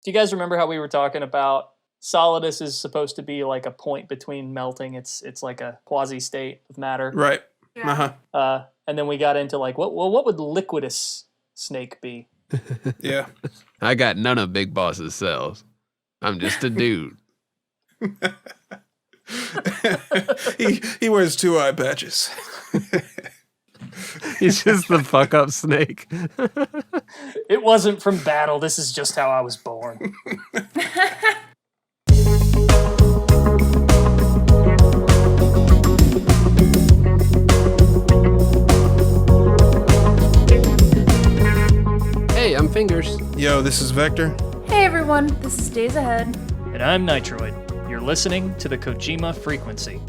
Do you guys remember how we were talking about solidus is supposed to be like a point between melting? It's like a quasi state of matter. Right. Yeah. And then we got into like what would liquidus snake be? Yeah. I got none of Big Boss's cells. I'm just a dude. he wears 2 eye patches. He's just the fuck up snake. It wasn't from battle. This is just how I was born. Hey, I'm Fingers. Yo, this is Vector. Hey everyone, this is Days Ahead. And I'm Nitroid. You're listening to the Kojima Frequency.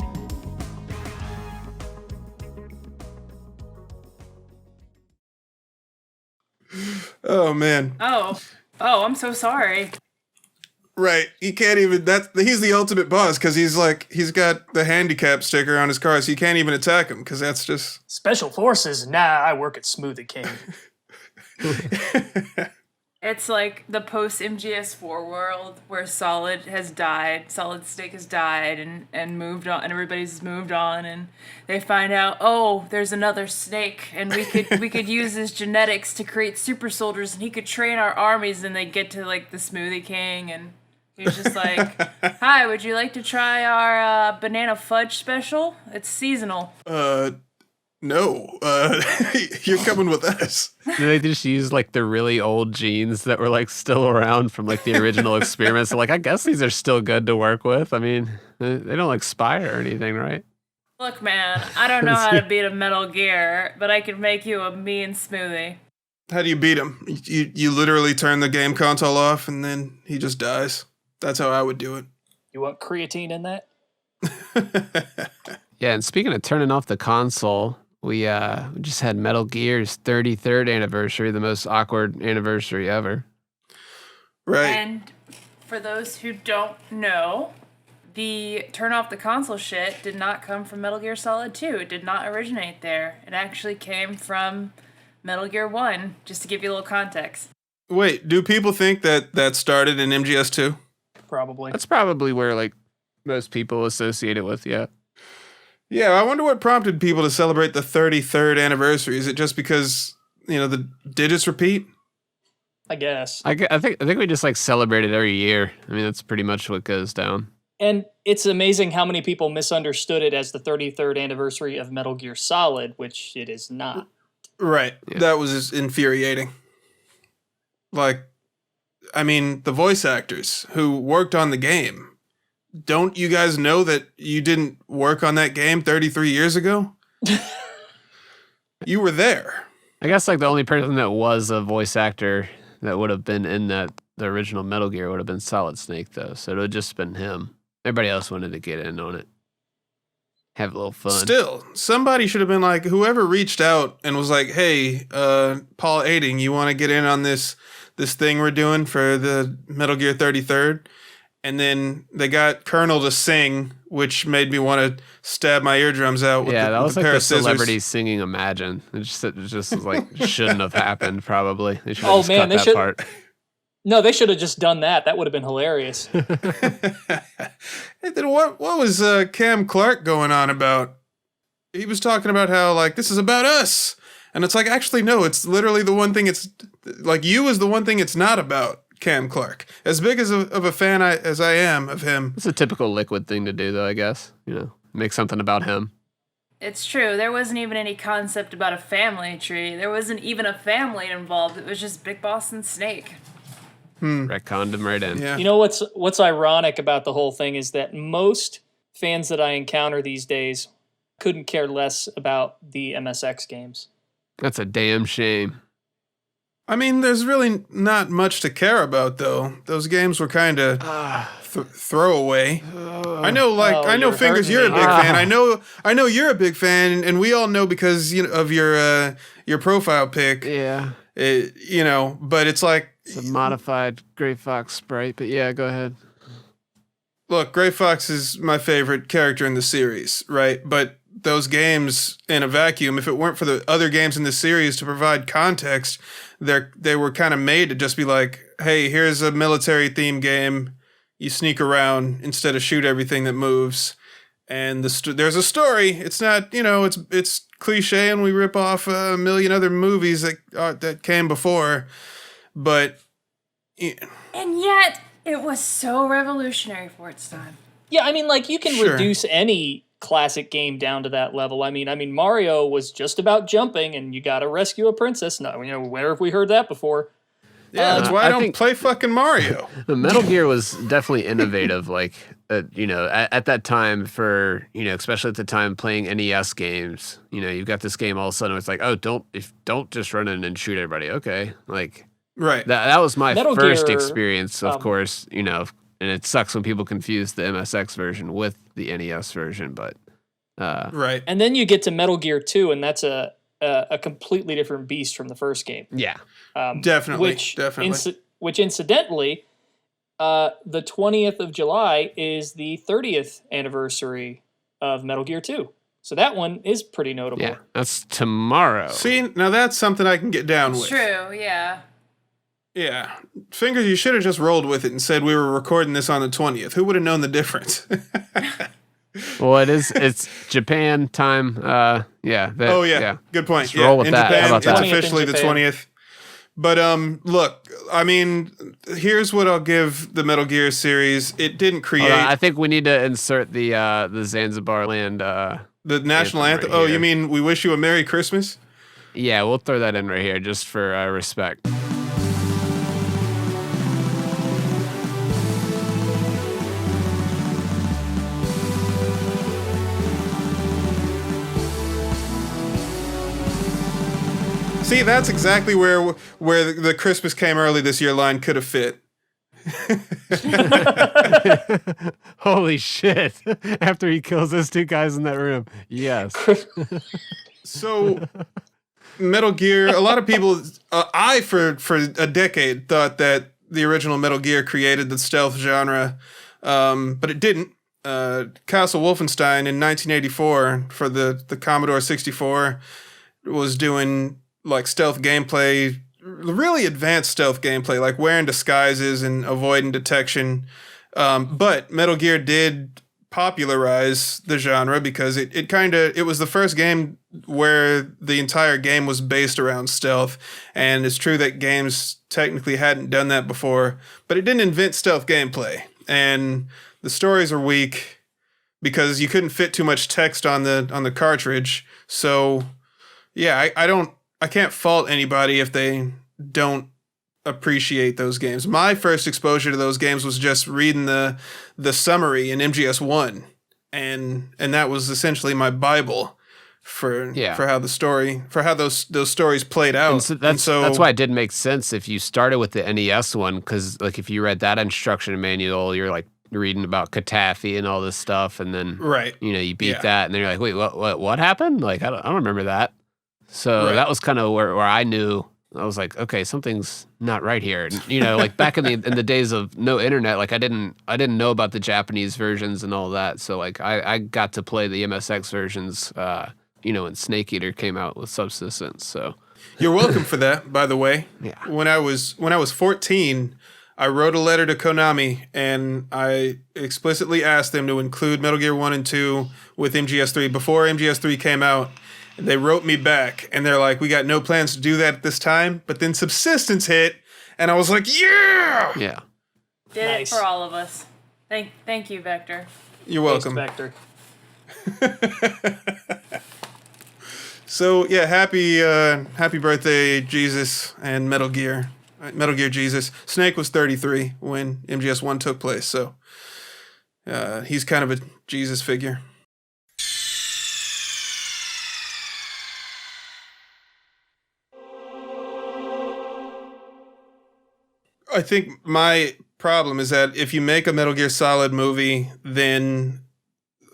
Oh man. Oh, I'm so sorry. Right. He can't even he's the ultimate boss because he's got the handicap sticker on his car, so you can't even attack him because that's just Special forces? Nah, I work at Smoothie King. It's like the post MGS4 world where Solid Snake has died and moved on, and everybody's moved on, and they find out, oh, there's another snake, and we could use his genetics to create super soldiers, and he could train our armies, and they get to like the Smoothie King, and he's just like, hi, would you like to try our banana fudge special? It's seasonal. no. You're coming with us. Do they just use like the really old genes that were like still around from like the original experiments? So, like, I guess these are still good to work with. I mean, they don't expire or anything, right? Look, man, I don't know how to beat a Metal Gear, but I can make you a mean smoothie. How do you beat him? You literally turn the game console off and then he just dies. That's how I would do it. You want creatine in that? Yeah, and speaking of turning off the console, we just had Metal Gear's 33rd anniversary, the most awkward anniversary ever. Right. And for those who don't know, the turn off the console shit did not come from Metal Gear Solid 2. It did not originate there. It actually came from Metal Gear 1, just to give you a little context. Wait, do people think that started in MGS2? Probably. That's probably where like most people associate it with, yeah. Yeah, I wonder what prompted people to celebrate the 33rd anniversary. Is it just because, the digits repeat? I guess. I think we just like celebrate it every year. I mean, that's pretty much what goes down. And it's amazing how many people misunderstood it as the 33rd anniversary of Metal Gear Solid, which it is not. Right. Yeah. That was infuriating. Like, I mean, the voice actors who worked on the game, don't you guys know that you didn't work on that game 33 years ago? You were there. I guess like the only person that was a voice actor that would have been in the original Metal Gear would have been Solid Snake, though. So it would have just been him. Everybody else wanted to get in on it. Have a little fun. Still, somebody should have been like, whoever reached out and was like, hey, Paul Aiding, you want to get in on this thing we're doing for the Metal Gear 33rd? And then they got Colonel to sing, which made me want to stab my eardrums out with that was with a like pair the of scissors. celebrities singing Imagine. It just like shouldn't have happened, probably. They should have Oh, just man, cut they that should- part. No, they should have just done that. That would have been hilarious. And then what was Cam Clark going on about? He was talking about how, like, this is about us. And it's like, actually, no, it's literally the one thing it's, like, you is the one thing it's not about, Cam Clark. As big as of a fan as I am of him. It's a typical Liquid thing to do, though, I guess. Make something about him. It's true. There wasn't even any concept about a family tree. There wasn't even a family involved. It was just Big Boss and Snake. Retconned him right in. Yeah. You know what's ironic about the whole thing is that most fans that I encounter these days couldn't care less about the MSX games. That's a damn shame. I mean, there's really not much to care about, though. Those games were kind of throwaway. I know, I know, you're Fingers, hurting you're a me. big fan. I know you're a big fan, and we all know because of your profile pic. Yeah. But it's like It's a modified Gray Fox sprite, but yeah, go ahead. Look, Gray Fox is my favorite character in the series, right? But those games in a vacuum. If it weren't for the other games in the series to provide context, they were kind of made to just be like, hey, here's a military theme game. You sneak around instead of shoot everything that moves. And there's a story. It's not, it's cliche, and we rip off a million other movies that came before. But and yet it was so revolutionary for its time. Yeah, I mean, like, you can Sure. reduce any classic game down to that level. I mean, Mario was just about jumping, and you got to rescue a princess. No, where have we heard that before? yeah, that's why I don't think- play fucking Mario. The Metal Gear was definitely innovative, like, at that time for, especially at the time playing NES games, you've got this game all of a sudden it's like, oh, don't just run in and shoot everybody. Okay. Like, Right. that was my Metal first Gear, experience, of course, and it sucks when people confuse the MSX version with the NES version, but, Right. And then you get to Metal Gear 2, and that's a completely different beast from the first game. yeah. Definitely. Which incidentally, the 20th of July is the 30th anniversary of Metal Gear 2. So that one is pretty notable. Yeah. That's tomorrow. See, now that's something I can get down with. True, yeah. Yeah. Fingers, you should have just rolled with it and said we were recording this on the 20th. Who would have known the difference? Well, it's Japan time. Yeah. Oh, yeah. Good point. Let's roll with in that. How Japan, about it's that? 20th in officially the Japan. 20th. But look, I mean, here's what I'll give the Metal Gear series. It didn't create Hold on, I think we need to insert the Zanzibar land. the national anthem anthem. right Oh, here. you mean We Wish You a Merry Christmas? Yeah, we'll throw that in right here just for respect. See, that's exactly where the Christmas came early this year line could have fit. Holy shit! After he kills those two guys in that room, yes. So, Metal Gear. A lot of people, I for a decade thought that the original Metal Gear created the stealth genre, but it didn't. Castle Wolfenstein in 1984 for the Commodore 64 was doing like stealth gameplay, really advanced stealth gameplay, like wearing disguises and avoiding detection. But Metal Gear did popularize the genre because it was the first game where the entire game was based around stealth. And it's true that games technically hadn't done that before, but it didn't invent stealth gameplay. And the stories are weak because you couldn't fit too much text on the cartridge. So yeah, I can't fault anybody if they don't appreciate those games. My first exposure to those games was just reading the summary in MGS1, and that was essentially my Bible for how those stories played out. And so that's why it didn't make sense if you started with the NES one, because like if you read that instruction manual, you're like reading about Catafi and all this stuff, and then right, you beat that, and then you're like, wait, what happened? Like I don't remember that. So that was kind of where I knew. I was like, okay, something's not right here. And, like back in the days of no internet, like I didn't know about the Japanese versions and all that. So like I got to play the MSX versions, when Snake Eater came out with Subsistence. So you're welcome for that, by the way. Yeah. When I was 14, I wrote a letter to Konami and I explicitly asked them to include Metal Gear 1 and 2 with MGS3 before MGS3 came out. They wrote me back, and they're like, we got no plans to do that at this time. But then Subsistence hit, and I was like, yeah! Yeah. Did Nice. it for all of us. Thank you, Vector. You're welcome. Vector. So, yeah, happy birthday, Jesus, and Metal Gear. Metal Gear Jesus. Snake was 33 when MGS1 took place, so he's kind of a Jesus figure. I think my problem is that if you make a Metal Gear Solid movie, then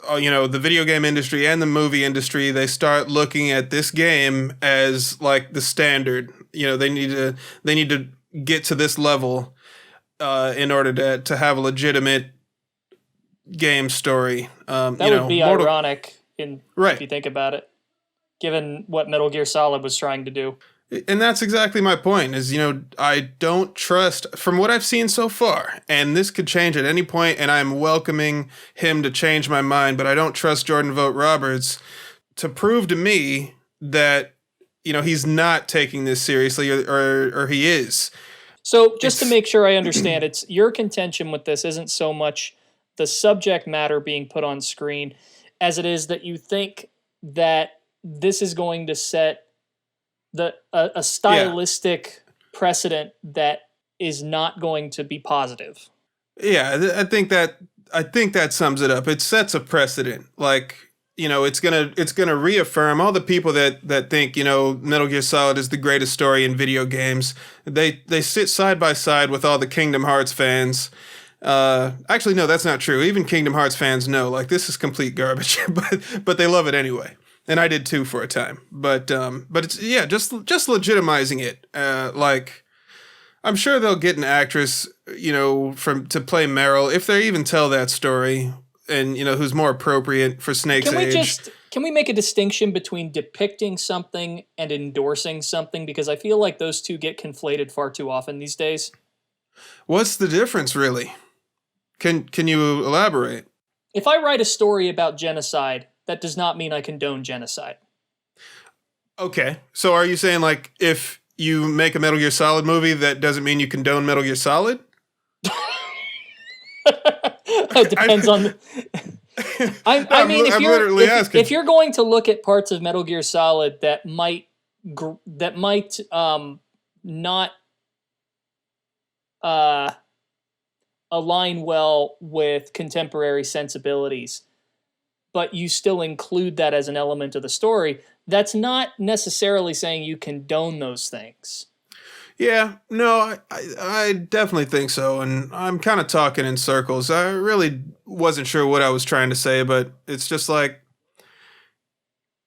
the video game industry and the movie industry, they start looking at this game as like the standard. They need to get to this level in order to have a legitimate game story. That would be ironic if you think about it, given what Metal Gear Solid was trying to do. And that's exactly my point is, I don't trust, from what I've seen so far, and this could change at any point, and I'm welcoming him to change my mind, but I don't trust Jordan Vogt Roberts to prove to me that, he's not taking this seriously or he is. So just to make sure I understand, it's your contention with this isn't so much the subject matter being put on screen as it is that you think that this is going to set a stylistic precedent that is not going to be positive. Yeah, I think that sums it up. It sets a precedent. Like, it's gonna reaffirm all the people that think, Metal Gear Solid is the greatest story in video games. They sit side by side with all the Kingdom Hearts fans. Actually, no, that's not true. Even Kingdom Hearts fans know, like, this is complete garbage, but they love it anyway. And I did too for a time, but it's just legitimizing it. Like, I'm sure they'll get an actress, to play Meryl if they even tell that story, and who's more appropriate for Snake's age. Can we make a distinction between depicting something and endorsing something? Because I feel like those two get conflated far too often these days. What's the difference, really? Can you elaborate? If I write a story about genocide, that does not mean I condone genocide. Okay. So are you saying, like, if you make a Metal Gear Solid movie, that doesn't mean you condone Metal Gear Solid? It depends on... I mean, if you're going to look at parts of Metal Gear Solid that might not align well with contemporary sensibilities, but you still include that as an element of the story, that's not necessarily saying you condone those things. Yeah, no, I definitely think so, and I'm kind of talking in circles. I really wasn't sure what I was trying to say, but it's just like,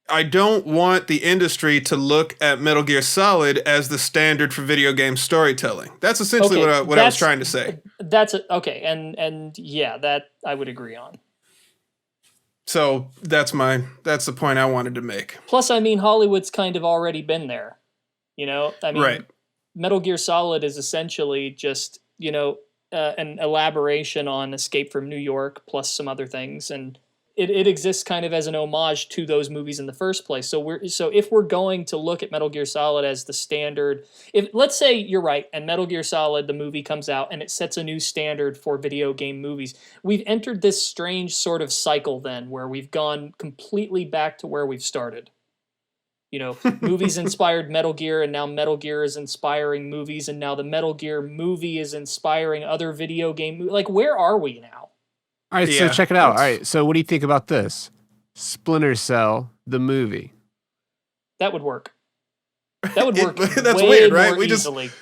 I don't want the industry to look at Metal Gear Solid as the standard for video game storytelling. That's essentially what I was trying to say. Okay, and yeah, that I would agree on. So that's the point I wanted to make. Plus, I mean, Hollywood's kind of already been there. I mean, right. Metal Gear Solid is essentially just, an elaboration on Escape from New York plus some other things, and it exists kind of as an homage to those movies in the first place. So if we're going to look at Metal Gear Solid as the standard, if let's say you're right and Metal Gear Solid the movie comes out and it sets a new standard for video game movies, we've entered this strange sort of cycle then where we've gone completely back to where we've started. Movies inspired Metal Gear, and now Metal Gear is inspiring movies, and now the Metal Gear movie is inspiring other video game like, where are we now? All right, so check it out. All right, so what do you think about this? Splinter Cell, the movie. That would work. That would work. That's way weird, right? More We easily.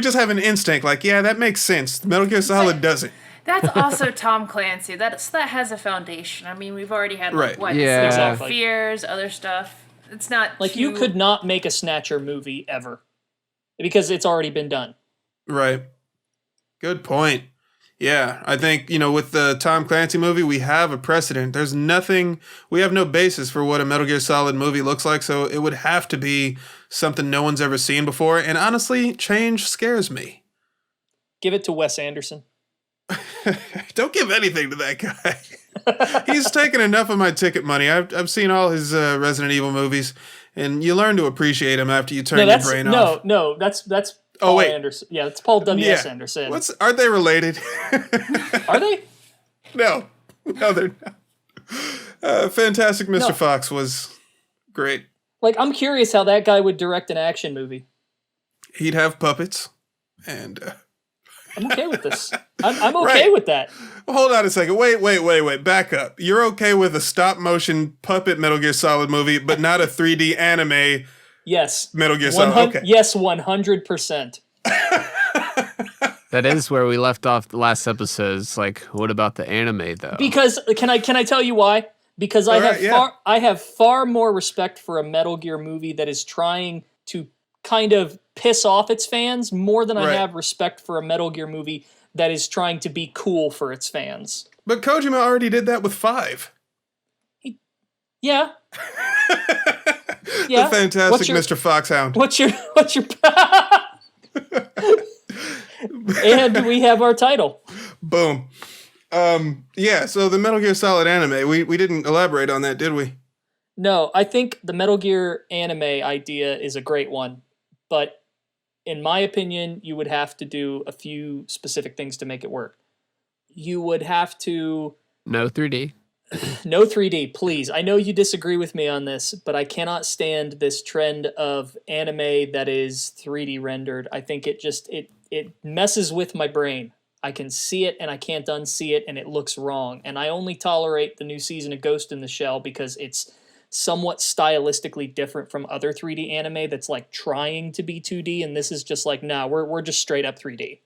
just have an instinct, like, yeah, that makes sense. Metal Gear Solid doesn't. That's also Tom Clancy. That has a foundation. I mean, we've already had Exactly. Fears, other stuff. It's not like you could not make a Snatcher movie ever because it's already been done. Right. Good point. Yeah, I think, with the Tom Clancy movie, we have a precedent. We have no basis for what a Metal Gear Solid movie looks like, so it would have to be something no one's ever seen before, and honestly, change scares me. Give it to Wes Anderson. Don't give anything to that guy. He's taken enough of my ticket money. I've seen all his Resident Evil movies, and you learn to appreciate him after you turn your brain off. No, that's Paul Anderson. Yeah, it's Paul W.S. Anderson. Aren't they related? Are they? No, they're not. Fantastic Mr. Fox was great. Like, I'm curious how that guy would direct an action movie. He'd have puppets, and... I'm okay with this. I'm okay with that. Hold on a second. Wait. Back up. You're okay with a stop-motion puppet Metal Gear Solid movie, but not a 3D anime Yes. Metal Gear Solid? Okay. Yes, 100%. That is where we left off the last episode. It's like, what about the anime, though? Because, can I tell you why? Because I have far more respect for a Metal Gear movie that is trying to kind of piss off its fans more than I have respect for a Metal Gear movie that is trying to be cool for its fans. But Kojima already did that with 5. Yeah, The yeah. fantastic Mr. Foxhound. What's your And we have our title. Boom. Yeah, so the Metal Gear Solid anime, we didn't elaborate on that, did we? No, I think the Metal Gear anime idea is a great one, but in my opinion, you would have to do a few specific things to make it work. You would have to No 3D. no 3D, please. I know you disagree with me on this, but I cannot stand this trend of anime that is 3D rendered. I think it messes with my brain. I can see it and I can't unsee it, and it looks wrong. And I only tolerate the new season of Ghost in the Shell because it's somewhat stylistically different from other 3D anime that's like trying to be 2D, and this is just like, nah, we're just straight up 3D.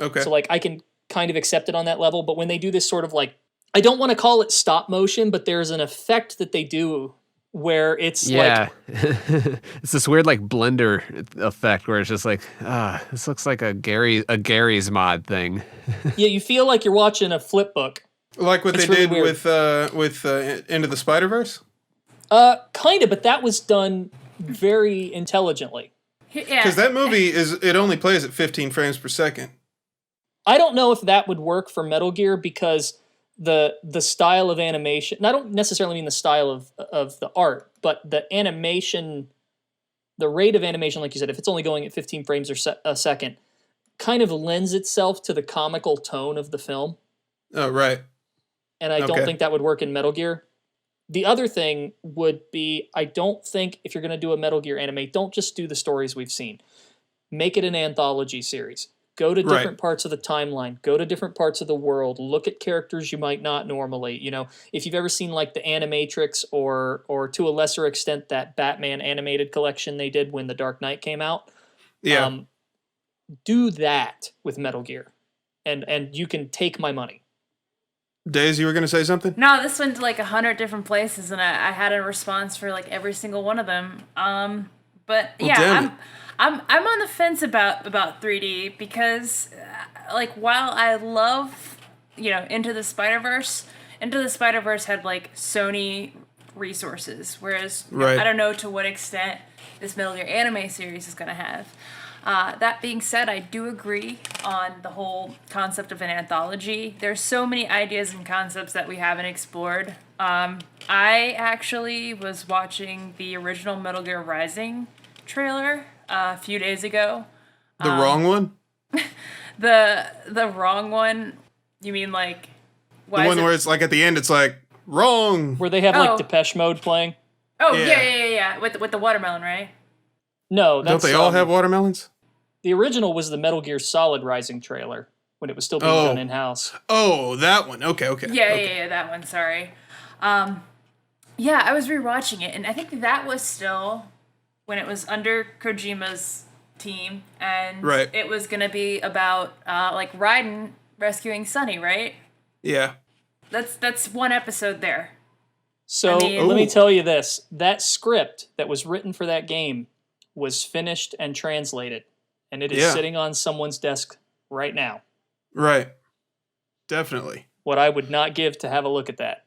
Okay. So like I can kind of accept it on that level, but when they do this sort of like, I don't want to call it stop motion, but there's an effect that they do where it's like, it's this weird like blender effect where it's just like, this looks like a Gary's mod thing. yeah, you feel like you're watching a flip book. Like what It's they really did with Into the Spider-Verse? Kind of, but that was done very intelligently. Yeah. Because that movie it only plays at 15 frames per second. I don't know if that would work for Metal Gear because the style of animation, and I don't necessarily mean the style of the art, but the animation, the rate of animation, like you said, if it's only going at 15 frames a second, kind of lends itself to the comical tone of the film. Oh, right. And I don't think that would work in Metal Gear. The other thing would be, I don't think if you're going to do a Metal Gear anime, don't just do the stories we've seen. Make it an anthology series. Go to different parts of the timeline. Go to different parts of the world. Look at characters you might not normally. You know, if you've ever seen like the Animatrix or to a lesser extent that Batman animated collection they did when The Dark Knight came out. Yeah. Do that with Metal Gear, and you can take my money. Days, you were going to say something? No, this went to like 100 different places, and I had a response for like every single one of them. But yeah, I'm on the fence about 3D because, like, while I love, Into the Spider-Verse had like Sony resources, whereas I don't know to what extent this Metal Gear anime series is going to have. That being said, I do agree on the whole concept of an anthology. There's so many ideas and concepts that we haven't explored. I actually was watching the original Metal Gear Rising trailer a few days ago. The wrong one? The wrong one? You mean like... The one where it's like at the end, it's like, wrong! Where they have like Depeche Mode playing? Oh, yeah. With the watermelon, right? No, that's... Don't they all have watermelons? The original was the Metal Gear Solid Rising trailer when it was still being done in-house. Oh, that one. Okay. Yeah, that one, sorry. I was rewatching it, and I think that was still when it was under Kojima's team, and it was going to be about, like, Raiden rescuing Sonny, right? Yeah. That's one episode there. So, let me tell you this. That script that was written for that game was finished and translated, and it is sitting on someone's desk right now. Right. Definitely. What I would not give to have a look at that.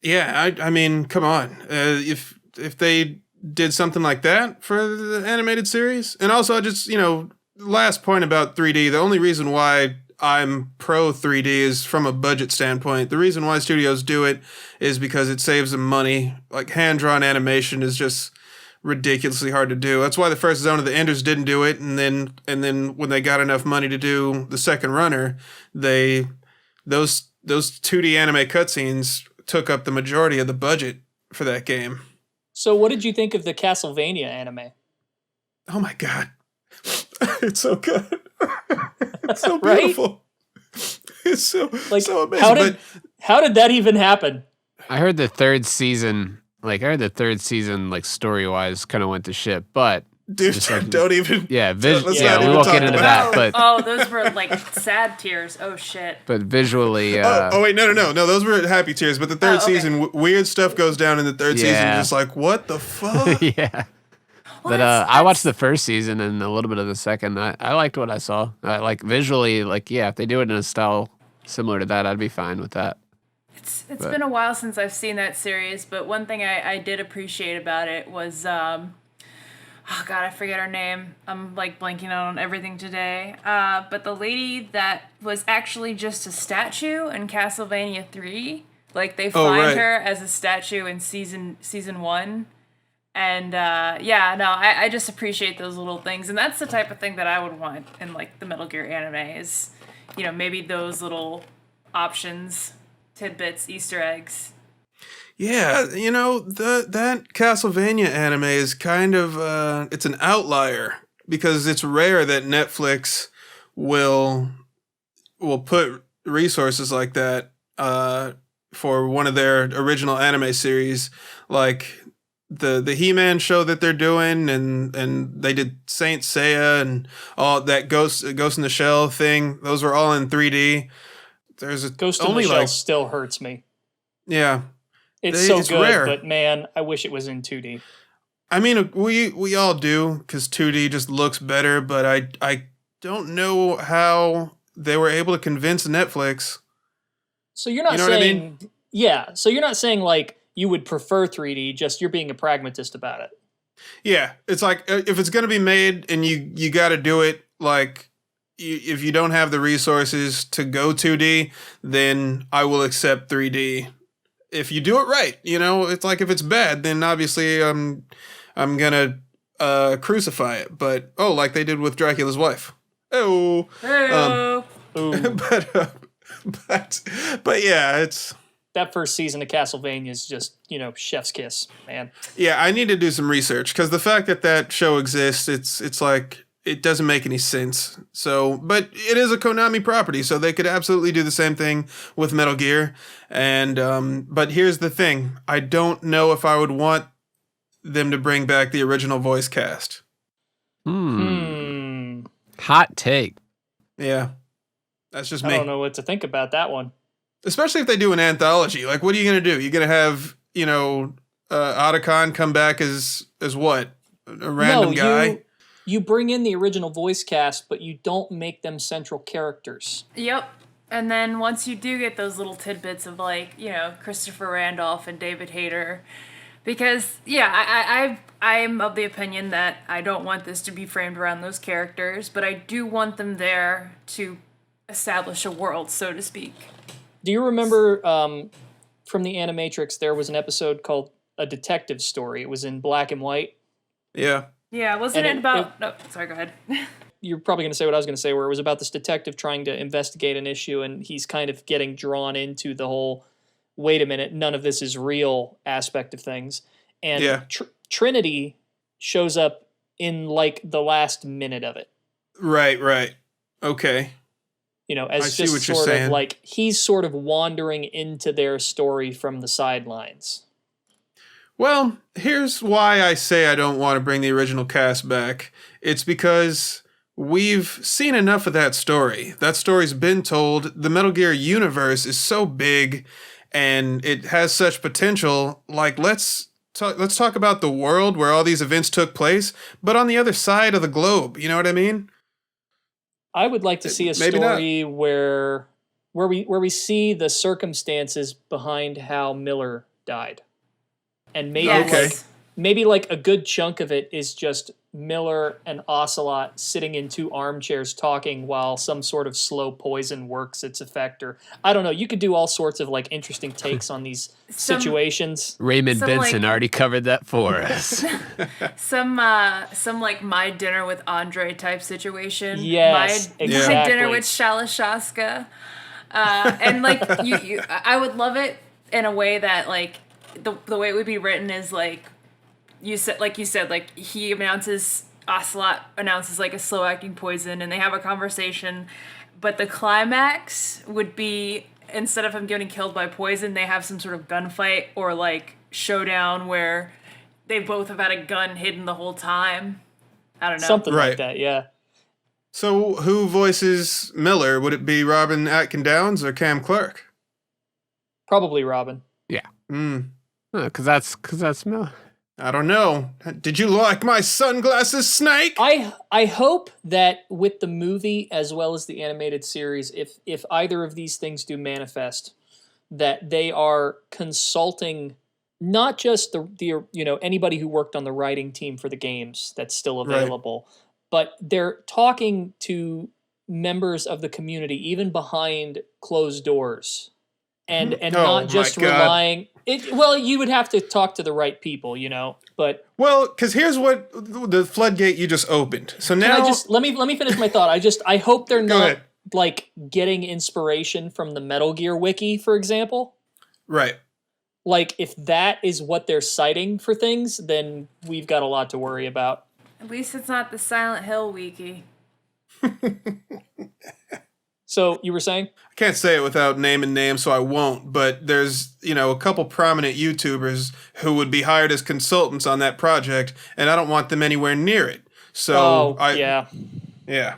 Yeah, I mean, come on. If they did something like that for the animated series, and also just, last point about 3D, the only reason why I'm pro 3D is from a budget standpoint. The reason why studios do it is because it saves them money. Like, hand-drawn animation is just ridiculously hard to do. That's why the first Zone of the Enders didn't do it, and then when they got enough money to do the second runner, those 2D anime cutscenes took up the majority of the budget for that game. So what did you think of the Castlevania anime? Oh my god. It's so good. It's so beautiful. It's so amazing. How did that even happen? I heard the third season, story-wise, kind of went to shit, but... Dude, don't even... Yeah, we won't get into that, but... Oh, those were, like, sad tears. Oh, shit. But visually... wait, no. Those were happy tears, but the third season, weird stuff goes down in the third season, just like, what the fuck? Yeah. Well, but I watched the first season and a little bit of the second. I liked what I saw. Like, visually, if they do it in a style similar to that, I'd be fine with that. It's been a while since I've seen that series, but one thing I did appreciate about it was oh god, I forget her name. I'm like blanking out on everything today. But the lady that was actually just a statue in Castlevania 3, like they find her as a statue in season 1. And I just appreciate those little things, and that's the type of thing that I would want in like the Metal Gear anime is, maybe those little options, tidbits, Easter eggs. Yeah, that Castlevania anime is kind of it's an outlier because it's rare that Netflix will put resources like that for one of their original anime series, like the He-Man show that they're doing, and they did Saint Seiya and all that Ghost in the Shell thing. Those were all in 3D. There's Ghost in the Shell still hurts me. Yeah. It's good, rare. But man, I wish it was in 2D. I mean, we all do, because 2D just looks better, but I don't know how they were able to convince Netflix. So you're not saying... what I mean? Yeah, so you're not saying, like, you would prefer 3D, just you're being a pragmatist about it. Yeah, it's like, if it's going to be made and you got to do it, like, if you don't have the resources to go 2D, then I will accept 3D. If you do it right, it's like if it's bad, then obviously I'm gonna crucify it. But like they did with Dracula's wife. Oh, but yeah, it's that first season of Castlevania is just chef's kiss, man. Yeah, I need to do some research because the fact that show exists, it's like it doesn't make any sense. So, but it is a Konami property, so they could absolutely do the same thing with Metal Gear. And but here's the thing: I don't know if I would want them to bring back the original voice cast. Hot take. Yeah, that's just me. I don't know what to think about that one. Especially if they do an anthology. Like, what are you gonna do? You're gonna have Otacon come back as what? A random guy? You bring in the original voice cast, but you don't make them central characters. Yep. And then once you do get those little tidbits of like, Christopher Randolph and David Hayter, because I'm of the opinion that I don't want this to be framed around those characters, but I do want them there to establish a world, so to speak. Do you remember from the Animatrix there was an episode called A Detective Story? It was in black and white. Yeah. Yeah, wasn't it about... No, sorry, go ahead. You're probably going to say what I was going to say, where it was about this detective trying to investigate an issue, and he's kind of getting drawn into the whole, wait a minute, none of this is real aspect of things. And Trinity shows up in, like, the last minute of it. Right. Okay. As just sort of like, he's sort of wandering into their story from the sidelines. Well, here's why I say I don't want to bring the original cast back. It's because we've seen enough of that story. That story's been told. The Metal Gear universe is so big and it has such potential. Like, let's talk about the world where all these events took place, but on the other side of the globe. You know what I mean? I would like to see a story where we see the circumstances behind how Miller died. And maybe like a good chunk of it is just Miller and Ocelot sitting in two armchairs talking while some sort of slow poison works its effect, or I don't know. You could do all sorts of like interesting takes on these situations. Raymond Benson already covered that for us. some like My Dinner with Andre type situation. Yes, exactly. My Dinner with Shalashaska. And like I would love it in a way that like the way it would be written is like you said like he Ocelot announces like a slow acting poison and they have a conversation, but the climax would be instead of him getting killed by poison, they have some sort of gunfight or like showdown where they both have had a gun hidden the whole time. I don't know. Something like that, yeah. So who voices Miller? Would it be Robin Atkin-Downs or Cam Clarke? Probably Robin. Yeah. Because that's Miller. I don't know. Did you like my sunglasses, Snake? I hope that with the movie as well as the animated series, if either of these things do manifest, that they are consulting not just the anybody who worked on the writing team for the games that's still Right. available, but they're talking to members of the community even behind closed doors, and Oh, not my just God. relying well, you would have to talk to the right people, but Well, because here's what the floodgate you just opened. So now, can I just let me finish my thought. I hope they're Go not ahead. like getting inspiration from the Metal Gear wiki, for example. right. Like, if that is what they're citing for things, then we've got a lot to worry about. At least it's not the Silent Hill wiki. So you were saying? I can't say it without naming names, so I won't. But there's, a couple prominent YouTubers who would be hired as consultants on that project, and I don't want them anywhere near it. So yeah. yeah.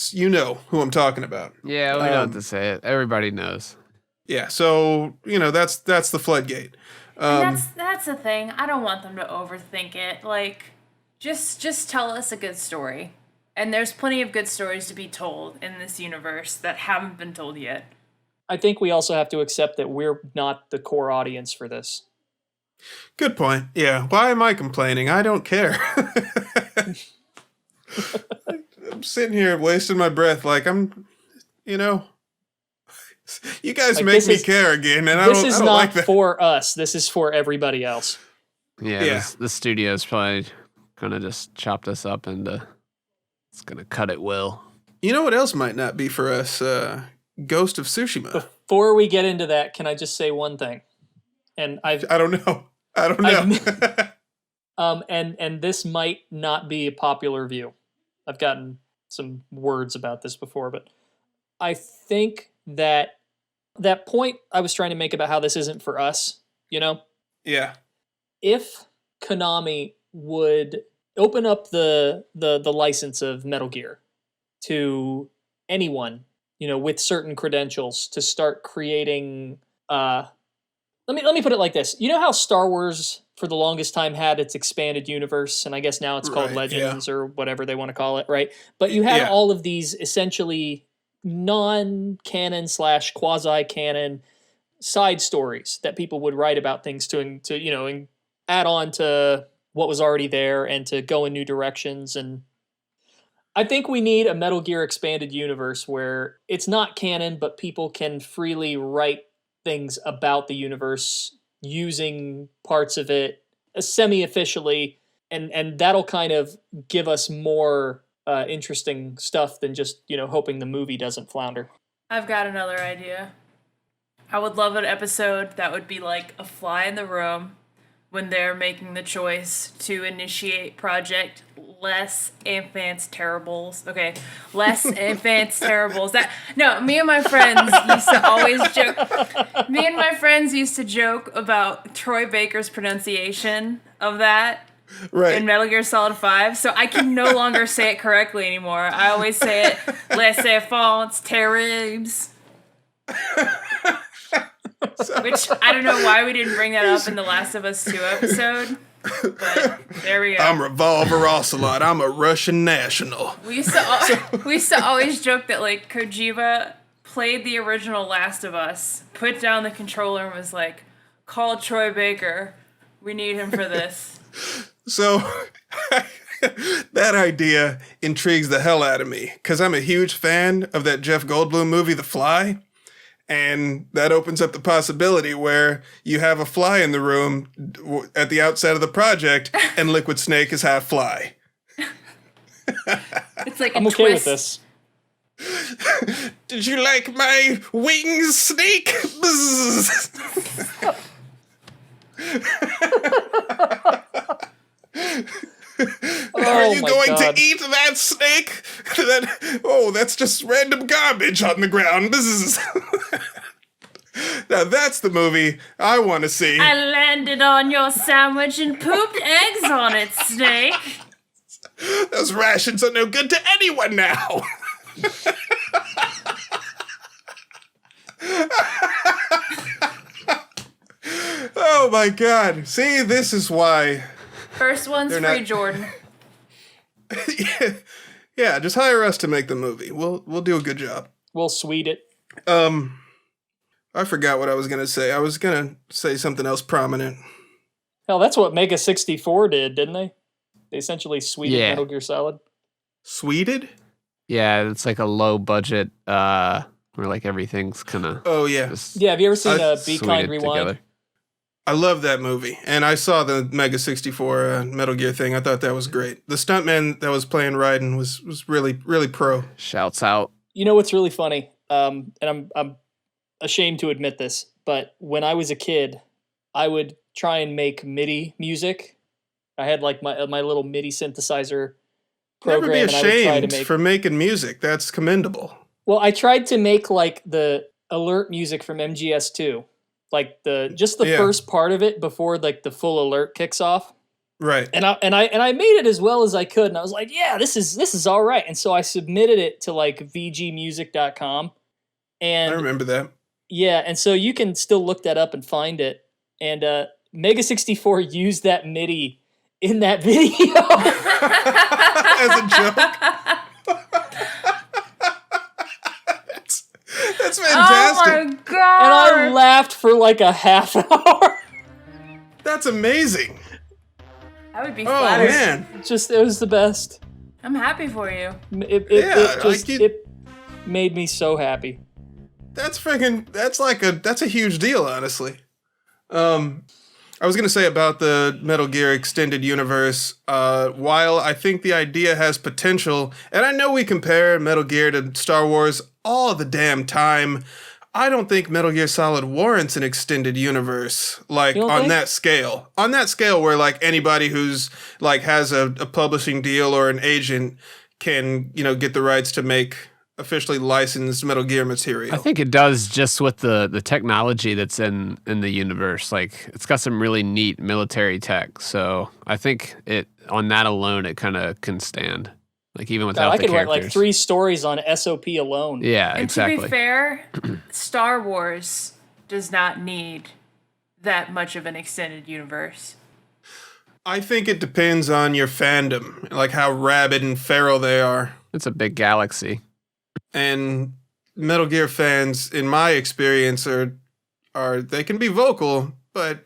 You know who I'm talking about. Yeah, we know what to say. It. Everybody knows. Yeah. So that's the floodgate. And that's the thing. I don't want them to overthink it. Like, just tell us a good story. And there's plenty of good stories to be told in this universe that haven't been told yet. I think we also have to accept that we're not the core audience for this. Good point. Yeah. Why am I complaining? I don't care. I'm sitting here wasting my breath like I'm, you guys Like, make me is- care again, and This I is don't not like that. for us. This is for everybody else. Yeah, Yeah. The studio's probably gonna just chop this up into. It's gonna cut it well. You know what else might not be for us? Ghost of Tsushima. Before we get into that, can I just say one thing? And I don't know. I don't know. and this might not be a popular view. I've gotten some words about this before, but I think that point I was trying to make about how this isn't for us, Yeah. if Konami would open up the license of Metal Gear to anyone, with certain credentials to start creating let me put it like this. You know how Star Wars for the longest time had its expanded universe, and I guess now it's called Right, Legends or whatever they want to call it, right? But you had all of these essentially non-canon / quasi-canon side stories that people would write about things to and add on to what was already there and to go in new directions. And I think we need a Metal Gear expanded universe where it's not canon, but people can freely write things about the universe using parts of it semi-officially, and that'll kind of give us more interesting stuff than just hoping the movie doesn't flounder. I've got another idea. I would love an episode that would be like a fly in the room when they're making the choice to initiate Project Less Advanced Terribles. Okay, Less Advanced Terribles. Me and my friends used to always joke. Me and my friends used to joke about Troy Baker's pronunciation of that Right. in Metal Gear Solid 5, so I can no longer say it correctly anymore. I always say it Les Advanced Terribles. Which, I don't know why we didn't bring that up in the Last of Us 2 episode, but there we go. I'm Revolver Ocelot. I'm a Russian national. We used to always joke that, like, Kojima played the original Last of Us, put down the controller and was like, call Troy Baker. We need him for this. So that idea intrigues the hell out of me because I'm a huge fan of that Jeff Goldblum movie, The Fly. And that opens up the possibility where you have a fly in the room at the outset of the project and Liquid Snake is half fly. It's like I'm okay with this. Did you like my wings, Snake? Bzzz. Are you going to eat that snake? That's just random garbage on the ground. Bzzz. Now that's the movie I want to see. I landed on your sandwich and pooped eggs on it, Snake. Those rations are no good to anyone now. Oh my God. See, this is why. First one's free, Jordan. Yeah, just hire us to make the movie. We'll do a good job. We'll sweet it. I forgot what I was gonna say. I was gonna say something else prominent. Hell, that's what Mega 64 did, didn't they? They essentially sweeted Yeah. Metal Gear Solid. Sweeted? Yeah, it's like a low budget, where like everything's kind of Oh yeah, just Yeah, have you ever seen Be sweeted Kind Rewind? together. I love that movie, and I saw the Mega 64 Metal Gear thing. I thought that was great. The stuntman that was playing Raiden was really pro. Shouts out. You know what's really funny? And I'm ashamed to admit this, but when I was a kid, I would try and make MIDI music. I had like my little MIDI synthesizer program, Never be and I would try to ashamed make. for making music. That's commendable. Well, I tried to make like the alert music from MGS2, like the first part of it before like the full alert kicks off. Right. And I made it as well as I could, and I was like, yeah, this is all right. And so I submitted it to like vgmusic.com, and I remember that. yeah, and so you can still look that up and find it. And Mega 64 used that MIDI in that video. As a joke. That's fantastic. Oh my god! And I laughed for like a half hour. That's amazing. I would be Oh flattered. man. It was the best. I'm happy for you. It made me so happy. That's a huge deal, honestly. I was gonna say about the Metal Gear extended universe, while I think the idea has potential, and I know we compare Metal Gear to Star Wars all the damn time, I don't think Metal Gear Solid warrants an extended universe, like on that scale. On that scale where like anybody who's like has a publishing deal or an agent can, get the rights to make officially licensed Metal Gear material. I think it does just with the technology that's in the universe. Like it's got some really neat military tech. So I think on that alone it kind of can stand. Like even without I the could characters. write like 3 stories on SOP alone. Yeah, And exactly. to be fair, Star Wars does not need that much of an extended universe. I think it depends on your fandom, like how rabid and feral they are. It's a big galaxy. And Metal Gear fans, in my experience, are they can be vocal, but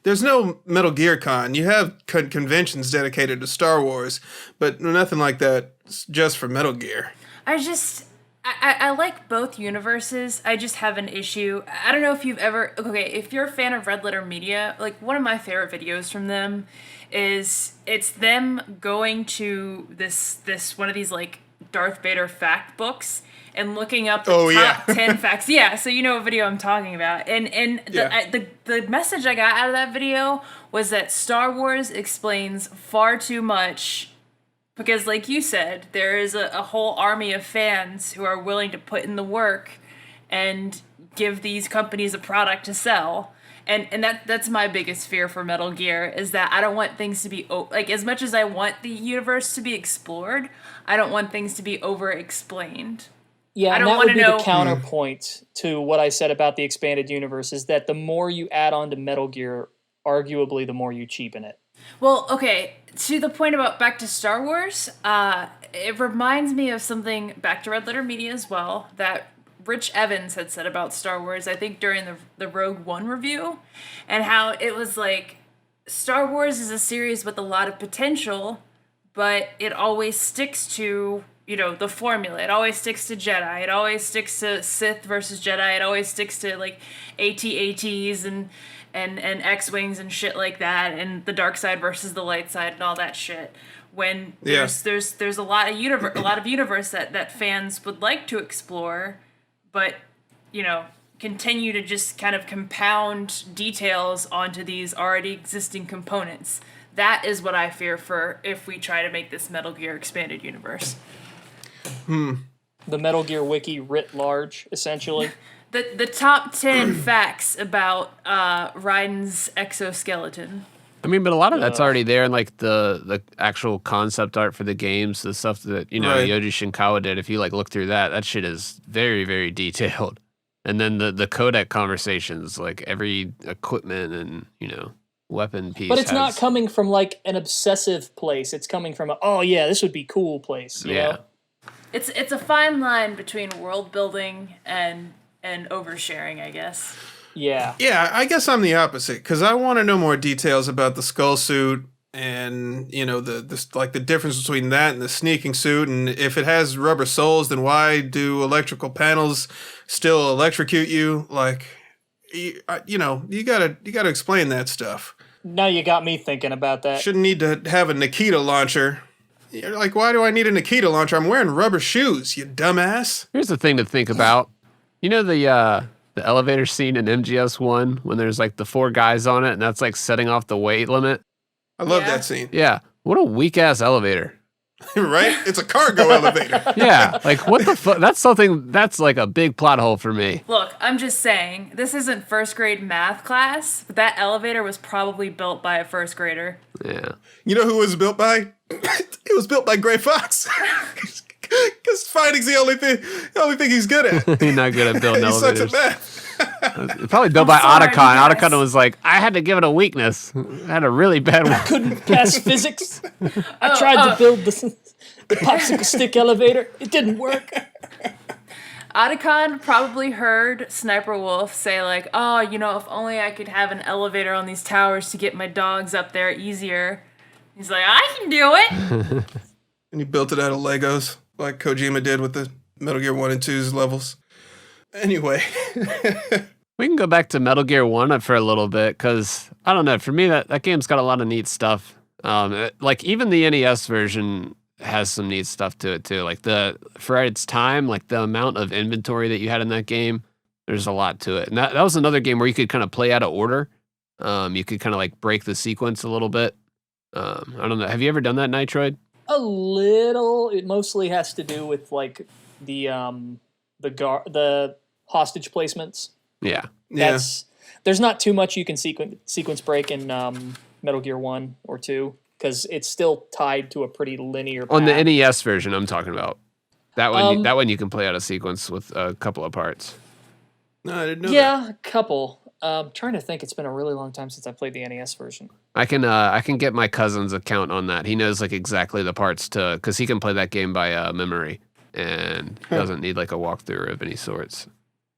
there's no Metal Gear Con. You have conventions dedicated to Star Wars, but nothing like that just for Metal Gear. I like both universes. I just have an issue. I don't know if you've ever... Okay, if you're a fan of Red Letter Media, like one of my favorite videos from them is it's them going to this one of these like Darth Vader fact books and looking up the top 10 facts. Yeah, so you know what video I'm talking about. And the message I got out of that video was that Star Wars explains far too much because, like you said, there is a whole army of fans who are willing to put in the work and give these companies a product to sell. And that's my biggest fear for Metal Gear is that I don't want things to be like as much as I want the universe to be explored, I don't want things to be over-explained. Yeah, I and don't that would wanna be know- the counterpoint to what I said about the expanded universe is that the more you add on to Metal Gear, arguably the more you cheapen it. Well, okay, to the point about back to Star Wars, it reminds me of something back to Red Letter Media as well that Rich Evans had said about Star Wars, I think during the Rogue One review, and how it was like Star Wars is a series with a lot of potential, but it always sticks to, the formula. It always sticks to Jedi. It always sticks to Sith versus Jedi. It always sticks to like AT-ATs and X-Wings and shit like that, and the dark side versus the light side and all that shit. When there's a lot of universe that fans would like to explore, but continue to just kind of compound details onto these already existing components. That is what I fear for if we try to make this Metal Gear expanded universe. The Metal Gear wiki writ large, essentially. The top 10 facts about Raiden's exoskeleton. I mean, but a lot of that's already there in like the actual concept art for the games, the stuff that, Right. Yoji Shinkawa did. If you like look through that shit is very, very detailed. And then the codec conversations, like every equipment and, weapon piece. But it's not has- coming from like an obsessive place. It's coming from this would be cool place. You know? It's a fine line between world building and and oversharing, I guess. Yeah. Yeah, I guess I'm the opposite because I want to know more details about the skull suit and the difference between that and the sneaking suit, and if it has rubber soles, then why do electrical panels still electrocute you? Like, you gotta explain that stuff. Now you got me thinking about that. Shouldn't need to have a Nikita launcher. You're like, why do I need a Nikita launcher? I'm wearing rubber shoes, you dumbass. Here's the thing to think about. You know the elevator scene in MGS1 when there's like the 4 guys on it and that's like setting off the weight limit? I love Yeah. that scene. Yeah. What a weak ass elevator. Right? It's a cargo elevator. Yeah. Like what the fuck? That's like a big plot hole for me. Look, I'm just saying, this isn't first grade math class, but that elevator was probably built by a first grader. Yeah. You know who it was built by? It was built by Gray Fox. Because finding's the only thing he's good at. He's not good at building He sucks elevators. at math. Probably built by sorry, Otacon. you guys. Otacon was like, I had to give it a weakness. I had a really bad one. Couldn't pass physics. I tried to build the popsicle stick elevator. It didn't work. Otacon probably heard Sniper Wolf say like, oh, if only I could have an elevator on these towers to get my dogs up there easier. He's like, I can do it. And he built it out of Legos, like Kojima did with the Metal Gear 1 and 2's levels. Anyway. We can go back to Metal Gear 1 for a little bit, because, I don't know, for me, that game's got a lot of neat stuff. Like, even the NES version has some neat stuff to it, too. Like, for its time, like, the amount of inventory that you had in that game, there's a lot to it. And that was another game where you could kind of play out of order. You could kind of, like, break the sequence a little bit. I don't know. Have you ever done that, Nitroid? A little. It mostly has to do with like the hostage placements. Yeah. There's not too much you can sequence break in Metal Gear 1 or 2 because it's still tied to a pretty linear path. On the NES version, I'm talking about. That one you can play out of sequence with a couple of parts. No, I didn't know that. Yeah, a couple. Trying to think. It's been a really long time since I played the NES version. I can get my cousin's account on that. He knows like exactly the parts because he can play that game by memory and doesn't need like a walkthrough of any sorts.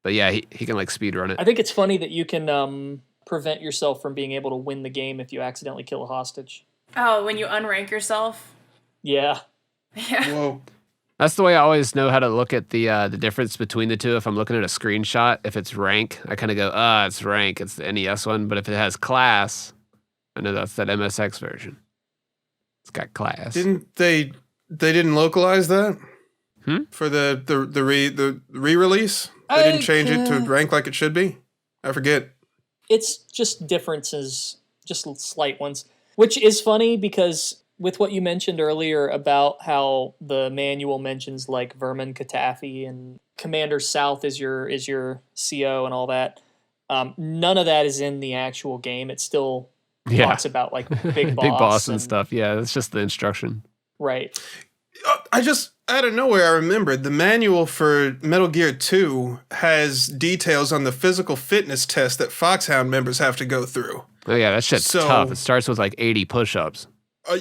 But yeah, he can like speed run it. I think it's funny that you can prevent yourself from being able to win the game if you accidentally kill a hostage. Oh, when you unrank yourself? Yeah. Yeah. Whoa. That's the way I always know how to look at the difference between the two. If I'm looking at a screenshot, if it's rank, I kind of go, it's rank. It's the NES one. But if it has class, I know that's that MSX version. It's got class. Didn't they didn't localize that? For the re-release? They didn't change it to rank like it should be? I forget. It's just differences, just slight ones, which is funny because with what you mentioned earlier about how the manual mentions like Vermin Katafi and Commander South is your CO and all that, none of that is in the actual game. It still talks about like Big Boss, Big Boss and stuff. Yeah, that's just the instruction. Right. I just, out of nowhere, I remembered the manual for Metal Gear 2 has details on the physical fitness test that Foxhound members have to go through. Oh yeah, that shit's tough. It starts with like 80 push-ups.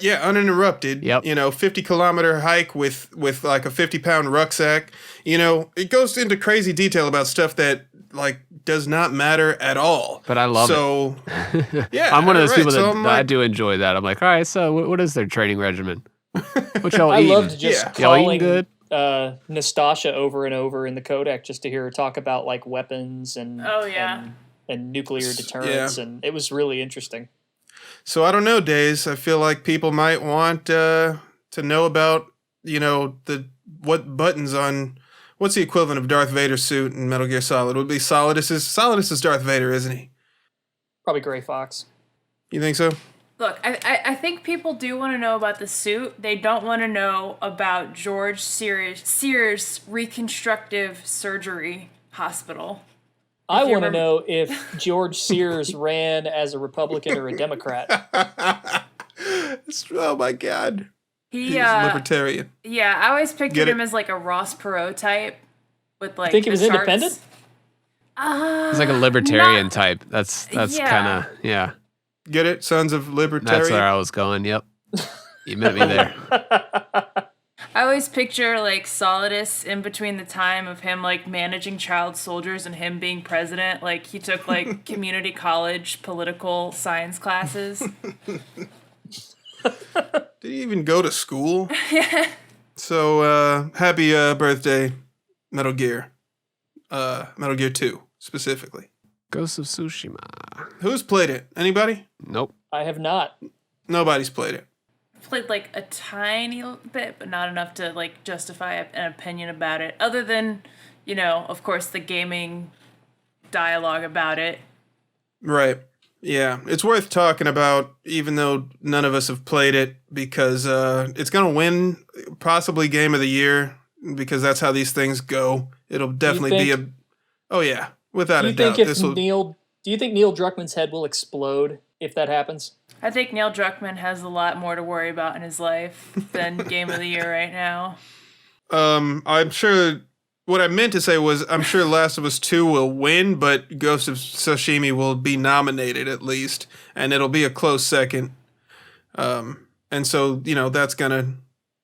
Yeah, uninterrupted. Yep. 50-kilometer hike with like a 50-pound rucksack. It goes into crazy detail about stuff that like does not matter at all. But I love it. Yeah, I'm one of those people that I I do enjoy that. I'm like, all right, so what is their training regimen? What y'all I eating? loved just Y'all eating calling good? Nastasha over and over in the codec just to hear her talk about like weapons and and nuclear deterrence, and it was really interesting. So I don't know, Days. I feel like people might want to know about, what buttons on, what's the equivalent of Darth Vader's suit in Metal Gear Solid? Would be Solidus is Darth Vader, isn't he? Probably Gray Fox. You think so? Look, I think people do want to know about the suit. They don't want to know about George Sears Reconstructive Surgery Hospital. I want to know if George Sears ran as a Republican or a Democrat. Oh my God. He's a libertarian. Yeah, I always pictured him as like a Ross Perot type with like. You think he was independent? He's like a libertarian type. That's kind of Get it? Sons of Libertarian. That's where I was going. Yep. You met me there. I always picture like Solidus in between the time of him like managing child soldiers and him being president. Like he took like community college political science classes. Did he even go to school? So, happy birthday, Metal Gear. Metal Gear 2, specifically. Ghost of Tsushima. Who's played it? Anybody? Nope. I have not. Nobody's played it. Played like a tiny bit, but not enough to like justify an opinion about it. Other than, you know, of course, the gaming dialogue about it. Right. Yeah, it's worth talking about, even though none of us have played it, because it's going to win possibly Game of the Year, because that's how these things go. It'll definitely be a... Oh, yeah, without a doubt. Do you think Neil Druckmann's head will explode if that happens? I think Neil Druckmann has a lot more to worry about in his life than Game of the Year right now. I'm sure... What I meant to say was, I'm sure Last of Us 2 will win, but Ghost of Tsushima will be nominated at least, and it'll be a close second. And so, you know, that's going to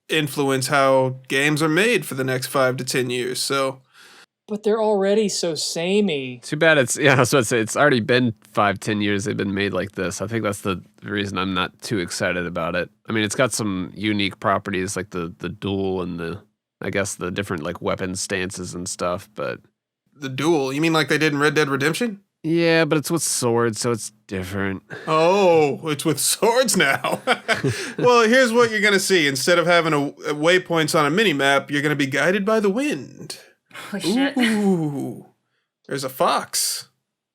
influence how games are made for the next 5 to 10 years, so... But they're already so samey. Too bad it's, yeah, I was about to say, it's already been 5-10 years they've been made like this. I think that's the reason I'm not too excited about it. I mean, it's got some unique properties like the duel and I guess the different like weapon stances and stuff, but... The duel? You mean like they did in Red Dead Redemption? Yeah, but it's with swords, so it's different. Oh, it's with swords now. Well, here's what you're going to see. Instead of having a waypoints on a mini-map, you're going to be guided by the wind. Oh, shit. Ooh, there's a fox.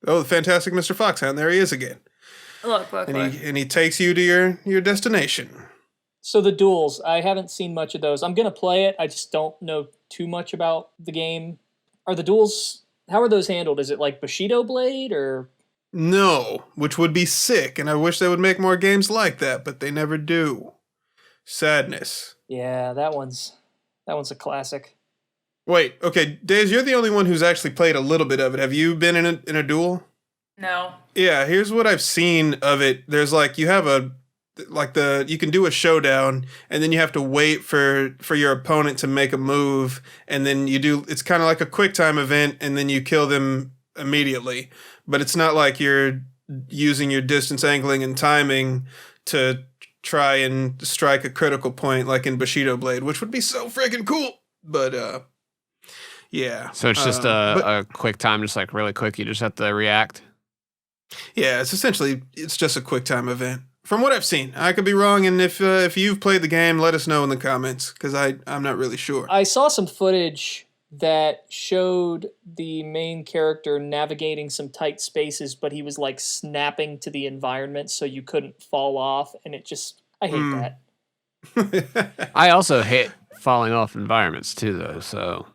Oh, the fantastic Mr. Foxhound. There he is again. Look. And he takes you to your destination. So the duels, I haven't seen much of those. I'm going to play it. I just don't know too much about the game. Are the duels, how are those handled? Is it like Bushido Blade or? No, which would be sick, and I wish they would make more games like that, but they never do. Sadness. Yeah, that one's a classic. Wait, okay, Daze, you're the only one who's actually played a little bit of it. Have you been in a duel? No. Yeah, here's what I've seen of it. There's like, you have you can do a showdown, and then you have to wait for your opponent to make a move, and then it's kind of like a quick time event, and then you kill them immediately. But it's not like you're using your distance angling and timing to try and strike a critical point like in Bushido Blade, which would be so freaking cool. But, yeah. So it's just a quick time, just like really quick, you just have to react? Yeah, it's just a quick time event. From what I've seen, I could be wrong, and if you've played the game, let us know in the comments, because I'm not really sure. I saw some footage that showed the main character navigating some tight spaces, but he was like snapping to the environment so you couldn't fall off, and I hate that. I also hate falling off environments too, though, so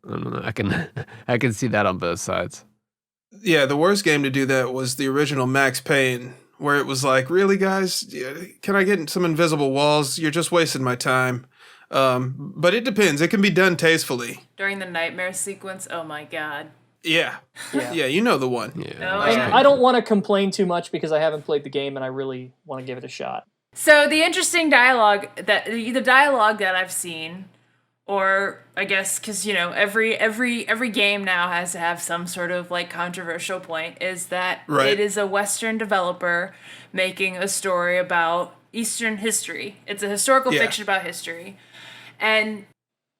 I don't know. I can see that on both sides. Yeah, the worst game to do that was the original Max Payne, where it was like, really, guys? Can I get some invisible walls? You're just wasting my time. But it depends. It can be done tastefully. During the nightmare sequence, oh my god. Yeah, you know the one. Yeah. Oh, And yeah. I don't want to complain too much because I haven't played the game and I really want to give it a shot. So the interesting dialogue the dialogue that I've seen, or I guess because you know every game now has to have some sort of like controversial point, is that Right. it is a Western developer making a story about Eastern history. It's a historical fiction about history, and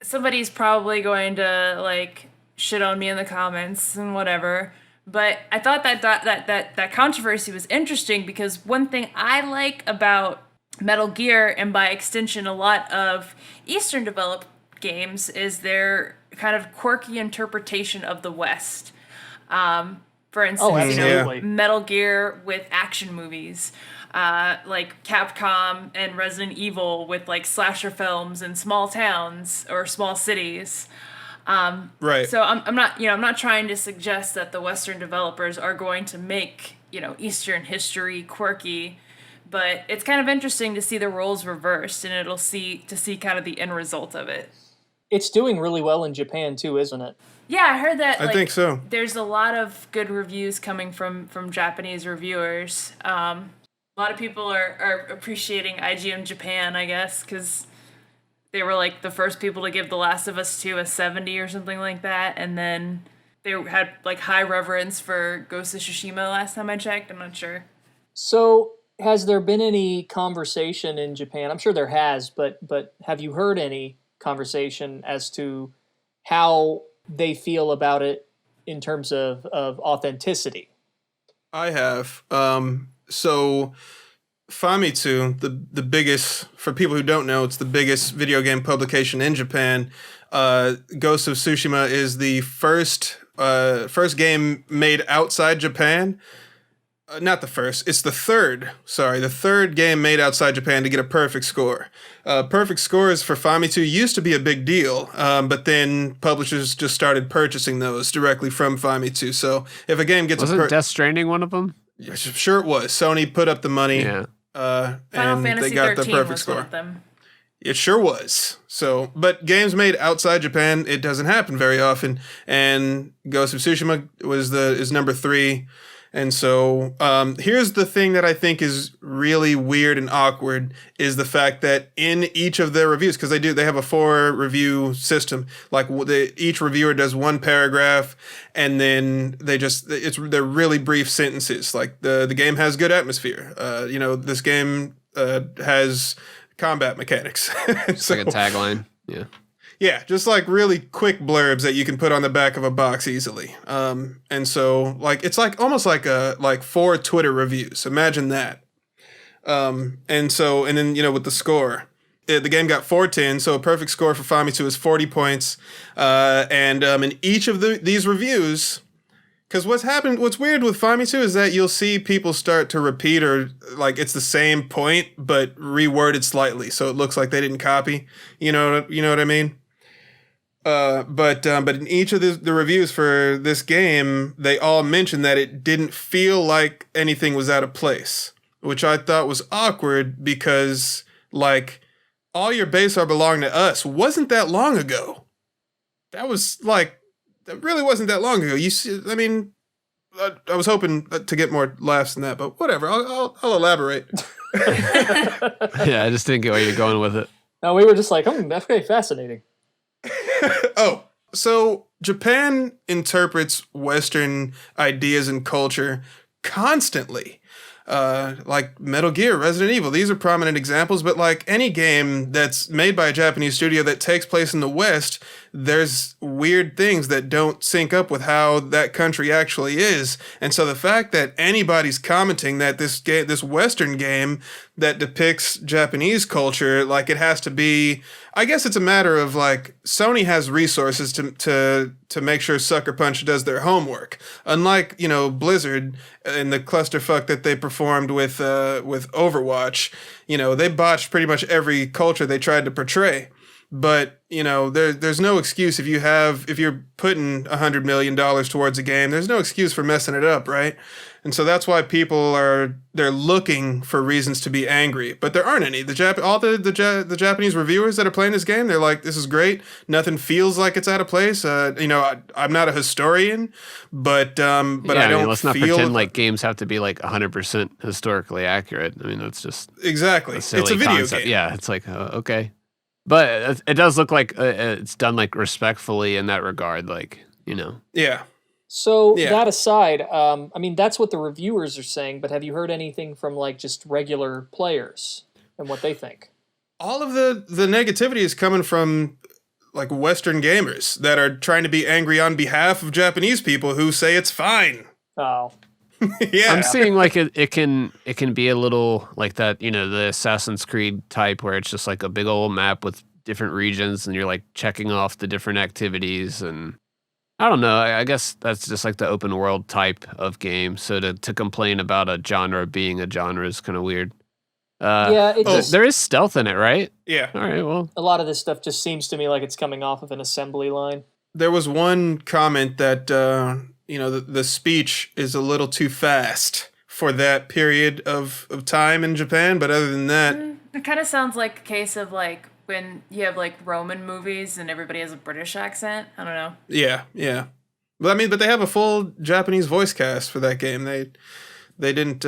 somebody's probably going to like shit on me in the comments and whatever. But I thought that controversy was interesting because one thing I like about Metal Gear, and by extension a lot of Eastern developed games, is their kind of quirky interpretation of the West. For instance, Oh, absolutely. Metal Gear with action movies, like Capcom and Resident Evil with like slasher films in small towns or small cities. Right. So I'm not trying to suggest that the Western developers are going to make, Eastern history quirky, but it's kind of interesting to see the roles reversed, and to see kind of the end result of it. It's doing really well in Japan too, isn't it? Yeah, I heard that. I think so. There's a lot of good reviews coming from Japanese reviewers. A lot of people are appreciating IGN Japan, I guess, because they were like the first people to give The Last of Us 2 a 70 or something like that, and then they had like high reverence for Ghost of Tsushima last time I checked. I'm not sure. So, has there been any conversation in Japan? I'm sure there has, but have you heard any conversation as to how they feel about it in terms of authenticity? I have. So Famitsu, the biggest, for people who don't know, it's the biggest video game publication in Japan. Ghost of Tsushima is the first game made outside Japan. Not the first, it's the third. Sorry, the third game made outside Japan to get a perfect score. Perfect scores for Famitsu used to be a big deal, but then publishers just started purchasing those directly from Famitsu. So if a game gets Wasn't Death Stranding one of them? Yeah, sure it was. Sony put up the money, Final and Fantasy they got the 13 perfect was score. one of them. It sure was. So, but games made outside Japan, it doesn't happen very often. And Ghost of Tsushima is number 3. And so, here's the thing that I think is really weird and awkward is the fact that in each of their reviews, because they have a 4 review system. Like each reviewer does 1 paragraph, and then they're really brief sentences. Like the game has good atmosphere. This game has combat mechanics. It's like a tagline. Yeah. Yeah, just like really quick blurbs that you can put on the back of a box easily. And so like it's like almost like 4 Twitter reviews. Imagine that. And then with the score, the game got 410, so a perfect score for Famitsu is 40 points. In each of these reviews, because what's weird with Famitsu is that you'll see people start to repeat or like it's the same point but reworded slightly, so it looks like they didn't copy. You know what I mean? But in each of the reviews for this game, they all mentioned that it didn't feel like anything was out of place, which I thought was awkward because like all your base are belong to us wasn't that long ago. That really wasn't that long ago. I was hoping to get more laughs than that, but whatever. I'll elaborate. Yeah, I just didn't get where you're going with it. No, we were just like, that's very fascinating. Oh, so Japan interprets Western ideas and culture constantly. Like Metal Gear, Resident Evil, these are prominent examples, but like any game that's made by a Japanese studio that takes place in the West, there's weird things that don't sync up with how that country actually is. And so the fact that anybody's commenting that this Western game that depicts Japanese culture, like it has to be, I guess it's a matter of like Sony has resources to make sure Sucker Punch does their homework. Unlike, Blizzard and the clusterfuck that they performed with Overwatch, they botched pretty much every culture they tried to portray. But, there's no excuse if you're putting $100 million towards a game, there's no excuse for messing it up, right? And so that's why they're looking for reasons to be angry, but there aren't any. The Japanese reviewers that are playing this game, they're like, this is great. Nothing feels like it's out of place. I'm not a historian, but I don't let's not feel pretend like games have to be like 100% historically accurate. I mean, that's just exactly. It's a video concept. game. Yeah, it's like okay. But it does look like it's done like respectfully in that regard, Yeah. So that aside, that's what the reviewers are saying, but have you heard anything from like just regular players and what they think? All of the negativity is coming from like Western gamers that are trying to be angry on behalf of Japanese people who say it's fine. Oh. Yeah. I'm seeing like it can be a little like that, the Assassin's Creed type where it's just like a big old map with different regions and you're like checking off the different activities, and I don't know. I guess that's just like the open world type of game. So to complain about a genre being a genre is kind of weird. There is stealth in it, right? Yeah. All right. Well, a lot of this stuff just seems to me like it's coming off of an assembly line. There was one comment that the speech is a little too fast for that period of time in Japan, but other than that, it kind of sounds like a case of like when you have like Roman movies and everybody has a British accent. I don't know. Yeah. But they have a full Japanese voice cast for that game. They didn't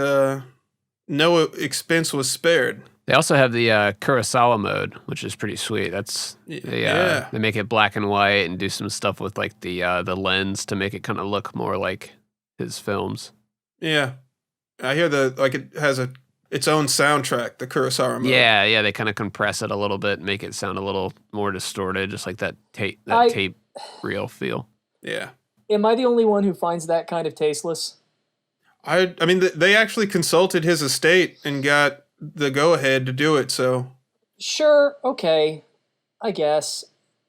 no expense was spared. They also have the Kurosawa mode, which is pretty sweet. That's they make it black and white and do some stuff with like the lens to make it kind of look more like his films. Yeah, I hear it has its own soundtrack, the Kurosawa mode. Yeah, they kind of compress it a little bit, make it sound a little more distorted, just like that tape reel feel. Yeah. Am I the only one who finds that kind of tasteless? I mean, they actually consulted his estate and got the go-ahead to do it, so... Sure, okay, I guess.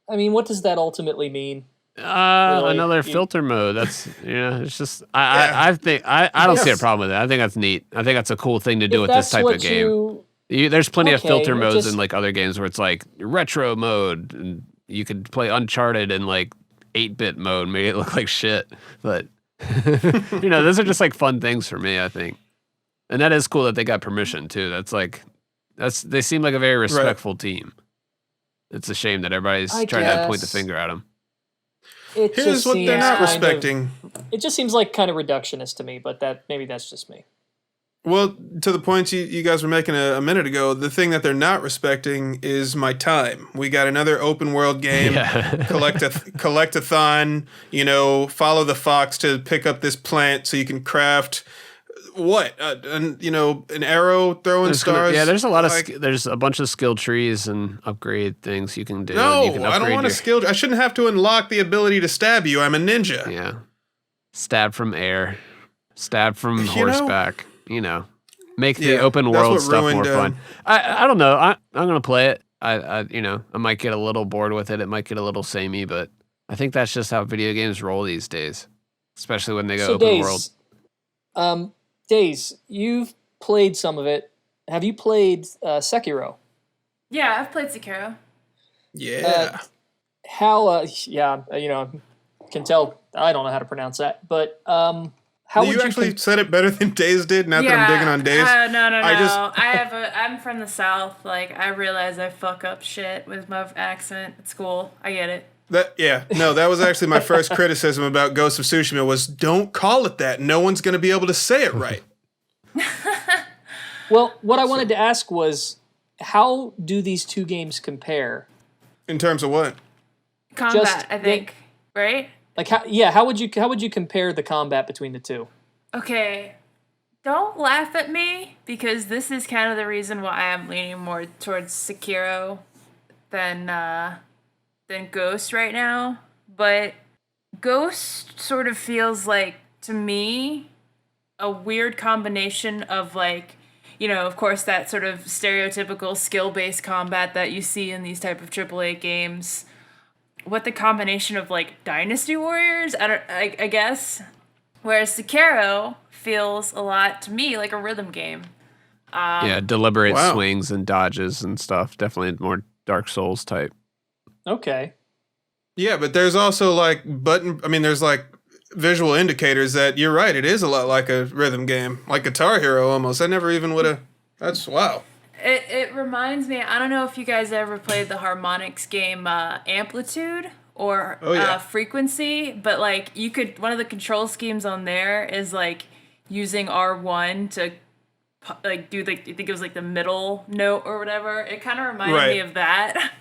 I mean, what does that ultimately mean? Another filter mode. That's it's just I think I don't see a problem with it. I think that's neat. I think that's a cool thing to do with this type of game. There's plenty of filter modes in like other games where it's like retro mode, and you could play Uncharted in like 8-bit mode, make it look like shit. But those are just like fun things for me, I think. And that is cool that they got permission too. They seem like a very respectful team. It's a shame that everybody's trying to point the finger at them. Here's what they're not respecting. It just seems like kind of reductionist to me, but maybe that's just me. Well, to the points you guys were making a minute ago, the thing that they're not respecting is my time. We got another open world game, collect-a-thon, follow the fox to pick up this plant so you can craft an arrow throwing stars. There's a lot of there's a bunch of skill trees and upgrade things you can do. No, you can I don't want a skill. I shouldn't have to unlock the ability to stab you. I'm a ninja. Yeah, stab from air, stab from horseback. Make the open world stuff more fun. I don't know. I'm gonna play it. I might get a little bored with it. It might get a little samey, but I think that's just how video games roll these days, especially when they go open world. Days, you've played some of it. Have you played Sekiro? Yeah, I've played Sekiro. Yeah. Can tell I don't know how to pronounce that, but how would you actually said it better than Days did? Not that I'm digging on Days. No. I'm from the South. Like, I realize I fuck up shit with my accent. It's cool. I get it. That was actually my first criticism about Ghost of Tsushima was don't call it that. No one's going to be able to say it right. Well, what I wanted to ask was, how do these two games compare? In terms of what? Combat, I think, right? Like how would you compare the combat between the two? Okay. Don't laugh at me, because this is kind of the reason why I'm leaning more towards Sekiro than Ghost right now, but Ghost sort of feels like, to me, a weird combination of like, of course, that sort of stereotypical skill-based combat that you see in these type of AAA games, with the combination of like Dynasty Warriors, I guess, whereas Sekiro feels a lot to me like a rhythm game. Deliberate swings and dodges and stuff. Definitely more Dark Souls type. Okay. Yeah, but there's also there's like visual indicators that you're right. It is a lot like a rhythm game, like Guitar Hero almost. I never even would have. That's wow. It reminds me. I don't know if you guys ever played the harmonics game Amplitude or Frequency, but like one of the control schemes on there is like using R1 to like do I think it was like the middle note or whatever. It kind of reminded me of that.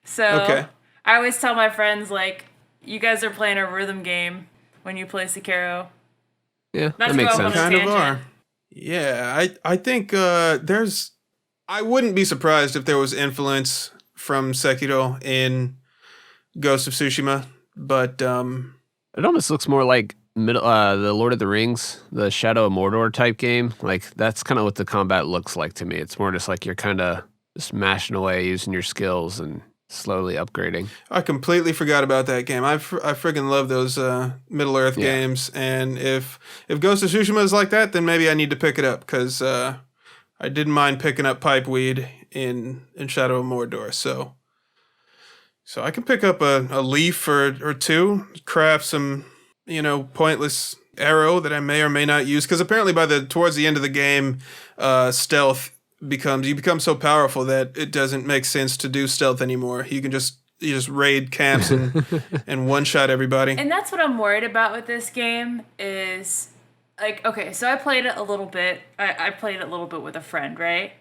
So I always tell my friends, like, you guys are playing a rhythm game when you play Sekiro. Yeah, that makes sense. Kind of are. Yeah, I think I wouldn't be surprised if there was influence from Sekiro in Ghost of Tsushima, but it almost looks more like the Lord of the Rings, the Shadow of Mordor type game. Like, that's kind of what the combat looks like to me. It's more just like you're kind of just mashing away using your skills and slowly upgrading. I completely forgot about that game. I friggin' love those Middle Earth games, and if Ghost of Tsushima is like that, then maybe I need to pick it up, because I didn't mind picking up pipeweed in Shadow of Mordor, so I can pick up a leaf or two, craft some pointless arrow that I may or may not use, because apparently towards the end of the game, stealth you become so powerful that it doesn't make sense to do stealth anymore. You just raid camps and one shot everybody. And that's what I'm worried about with this game is, like, okay, so I played it a little bit. I played it a little bit with a friend, right?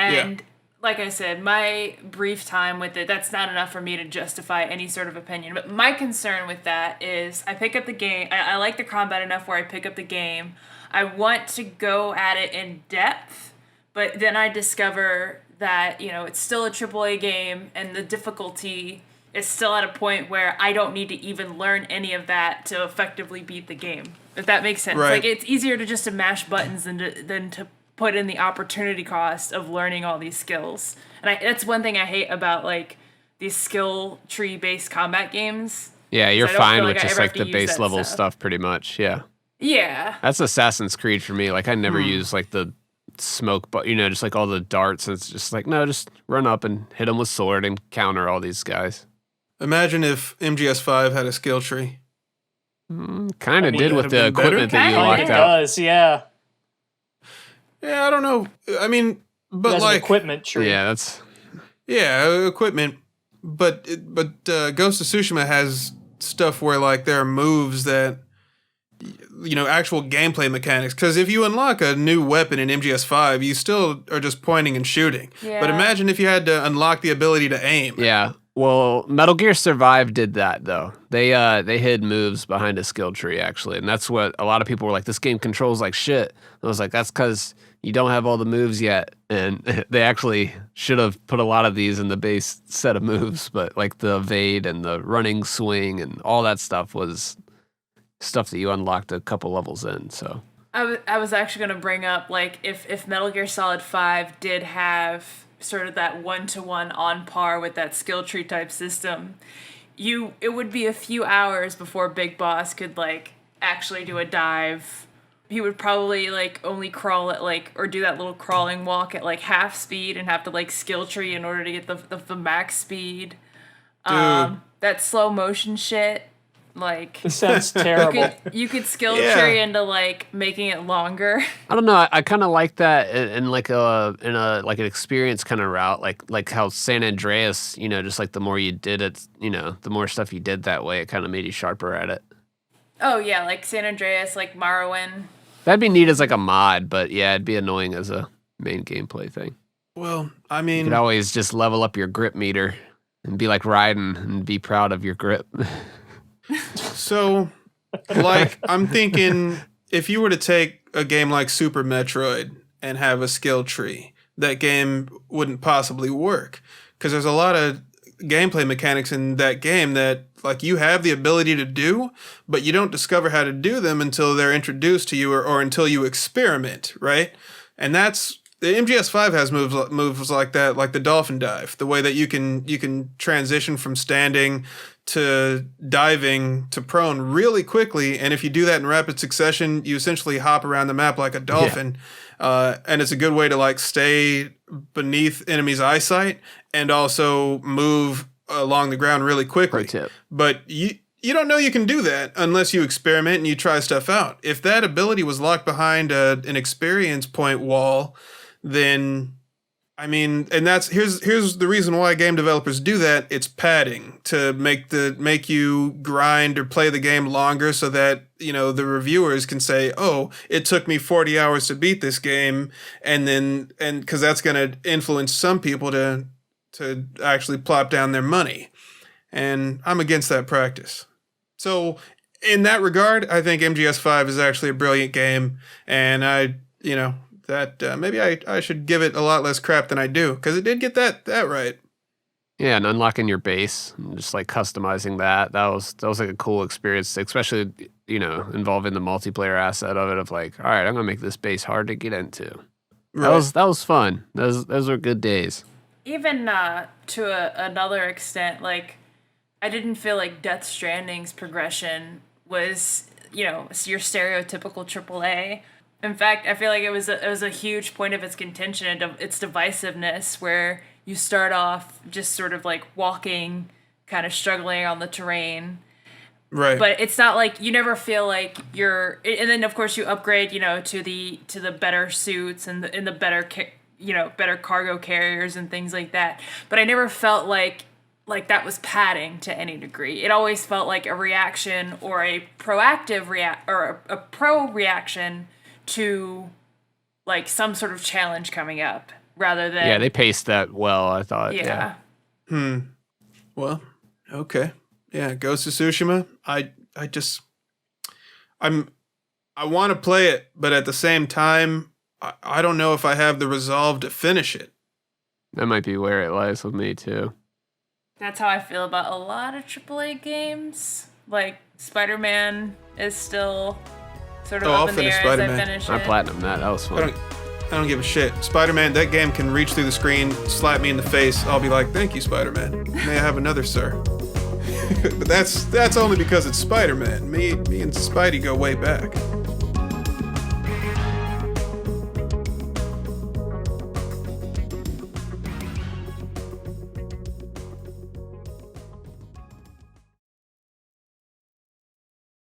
And like I said, my brief time with it, that's not enough for me to justify any sort of opinion. But my concern with that is I pick up the game. I like the combat enough where I pick up the game. I want to go at it in depth, but then I discover that, it's still a AAA game and the difficulty is still at a point where I don't need to even learn any of that to effectively beat the game. If that makes sense. Right. Like, it's easier to just to mash buttons than to put in the opportunity cost of learning all these skills. And that's one thing I hate about, like, these skill tree-based combat games. Yeah, you're I don't fine feel with like I just ever like have the to use base that level stuff. stuff pretty much. Yeah. Yeah. That's Assassin's Creed for me. Like I never use like the smoke, but just like all the darts. It's just like, no, just run up and hit them with sword and counter all these guys. Imagine if MGS5 had a skill tree. Kind of did with that'd the have been better. equipment that you Kinda locked It out. does, yeah. Yeah, I don't know. I mean, but As an like, equipment tree. Yeah, that's equipment. But Ghost of Tsushima has stuff where like there are moves that actual gameplay mechanics. Because if you unlock a new weapon in MGS5, you still are just pointing and shooting. Yeah. But imagine if you had to unlock the ability to aim. yeah. Well, Metal Gear Survive did that though. They hid moves behind a skill tree actually, and that's what a lot of people were like. This game controls like shit. I was like, that's because you don't have all the moves yet, and they actually should have put a lot of these in the base set of moves. But like the evade and the running swing and all that stuff was stuff that you unlocked a couple levels in. So I was actually going to bring up, like, if Metal Gear Solid 5 did have sort of that one-to-one on par with that skill tree type system, it would be a few hours before Big Boss could, like, actually do a dive. He would probably, like, only crawl at, like, or do that little crawling walk at, like, half speed and have to, like, skill tree in order to get the max speed. Dude. That slow motion shit, like... This sounds terrible. You could skill Yeah. tree into, like, making it longer. I don't know. I kind of like that in like an experience kind of route, like how San Andreas, just like the more you did it, the more stuff you did that way, it kind of made you sharper at it. Oh, yeah, like San Andreas, like Morrowind. That'd be neat as like a mod, but yeah, it'd be annoying as a main gameplay thing. Well, I You mean, could always just level up your grip meter and be like riding and be proud of your grip. so, like, I'm thinking if you were to take a game like Super Metroid and have a skill tree, that game wouldn't possibly work. Because there's a lot of gameplay mechanics in that game that, like, you have the ability to do, but you don't discover how to do them until they're introduced to you or until you experiment, right? And that's... The MGS5 has moves like that, like the dolphin dive, the way that you can transition from standing to diving to prone really quickly, and if you do that in rapid succession, you essentially hop around the map like a dolphin. And it's a good way to like stay beneath enemies' eyesight and also move along the ground really quickly. Pro tip. But you don't know you can do that unless you experiment and you try stuff out. If that ability was locked behind an experience point wall, then I mean, and here's the reason why game developers do that. It's padding to make you grind or play the game longer so that, the reviewers can say, "Oh, it took me 40 hours to beat this game," and because that's going to influence some people to actually plop down their money. And I'm against that practice. So, in that regard, I think MGS5 is actually a brilliant game, and maybe I should give it a lot less crap than I do, because it did get that right. Yeah, and unlocking your base and just like customizing that was like a cool experience, especially involving the multiplayer asset of it. Of like, all right, I'm gonna make this base hard to get into. Right. That was fun. Those were good days. Even to another extent, like, I didn't feel like Death Stranding's progression was, your stereotypical AAA. In fact, I feel like it was a huge point of its contention and its divisiveness, where you start off just sort of like walking, kind of struggling on the terrain. Right. But it's not like you never feel like and then of course you upgrade, to the better suits and the better better cargo carriers and things like that. But I never felt like that was padding to any degree. It always felt like a reaction or a proactive or a pro reaction to like some sort of challenge coming up. rather than Yeah, they paced that well, I thought. yeah. Well, okay. Yeah, Ghost of Tsushima. I want to play it, but at the same time, I don't know if I have the resolve to finish it. That might be where it lies with me too. That's how I feel about a lot of AAA games. Like Spider-Man is still sort of Oh, I'll up in the finish air as I Spider-Man. finish I it. platinum that. That was fun. I don't give a shit. Spider-Man, that game can reach through the screen, slap me in the face. I'll be like, "Thank you, Spider-Man. May I have another, sir?" But that's only because it's Spider-Man. Me and Spidey go way back.